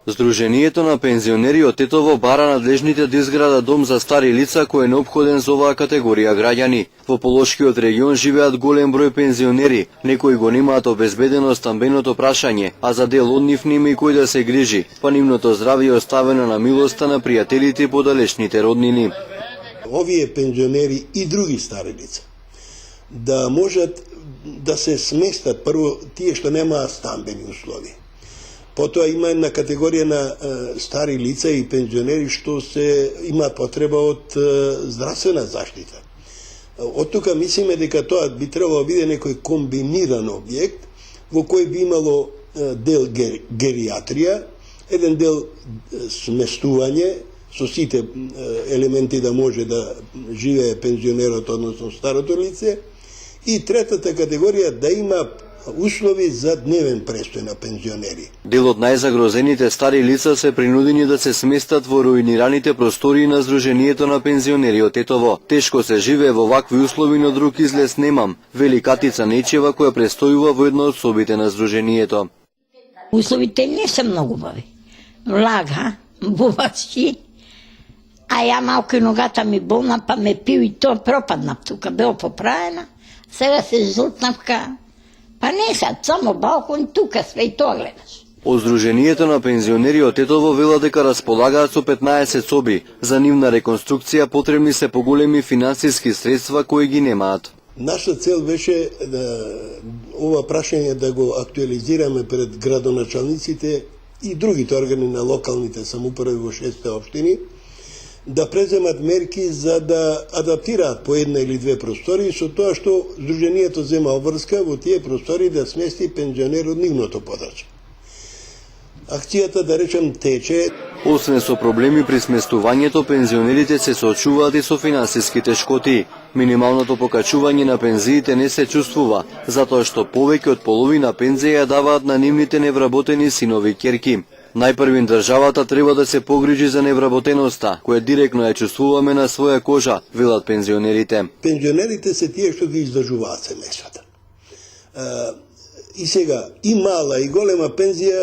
Сдруженијето на пензионери од Тетово бара надлежните да изградат дом за стари лица кој е неопходен за оваа категорија граѓани. Во Полошкиот регион живеат голем број пензионери, некои го немаат обезбедено стамбеното прашање, а за дел од нив нема и кој да се грижи, па нивното здравје е оставено на милоста на пријателите и подалечните роднини. Овие пензионери и други стари лица да можат да се сместат, прво тие што немаат стамбени услови. Потоа има една категорија на стари лица и пензионери што се имаат потреба од здравствена заштита. Од тука мислиме дека тоа би требало да биде некој комбиниран објект во кој би имало дел гериатрија, еден дел сместување со сите елементи да може да живее пензионерот, односно старото лице, и третата категорија да има услови за дневен престој на пензионери. Дел од најзагрозените стари лица се принудени да се сместат во руинираните простории на Сдруженијето на пензионери од Тетово. Тешко се живее во вакви услови, но друг излез немам, вели Катица Нечева која престојува во една од собите на Сдруженијето. Условите не се многу убави. Влага, бувачки, а ја малку и ногата ми болна, па ме пиу и тоа пропаднав тука, бео поправена, сега се жутнавка. Па не сад, само балкон, тука све и тоа гледаш. Од Сдруженијето на пензионери од Тетово вела дека располагаат со 15 соби. За нивна реконструкција потребни се поголеми финансиски средства кои ги немаат. Наша цел беше ова прашање да го актуализираме пред градоначалниците и другите органи на локалните самоуправи во 6 општини, да преземат мерки за да адаптираат по една или две простори, со тоа што Сдруженијето зема обврска во тие простори да смести пензионер од нивното подрачје. Акцијата, да речем, тече. Освен со проблеми при сместувањето, пензионерите се соочуваат и со финансиски тешкоти. Минималното покачување на пензиите не се чувствува, затоа што повеќе од половина пензија ја даваат на нивните невработени синови ќерки. Најпрвин државата треба да се погрижи за невработеноста, која директно ја чувствуваме на своја кожа, велат пензионерите. Пензионерите се тие што ги издржуваат семејствата. И сега, и мала и голема пензија,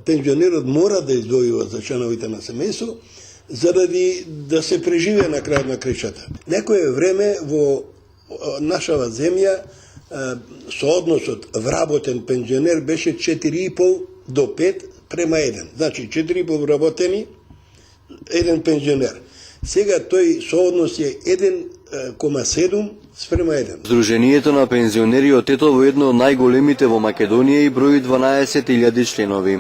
пензионерот мора да издвојува за членовите на семејство, заради да се преживее на крајот на крајшата. Некое време во нашава земја соодносот вработен пензионер беше 4,5 до 5 према 1. Значи 4,5 вработени, 1 пензионер. Сега тој сооднос е 1,7 спрема 1. Сдруженијето на пензионери од Тетово е едно од најголемите во Македонија и брои 12.000 членови.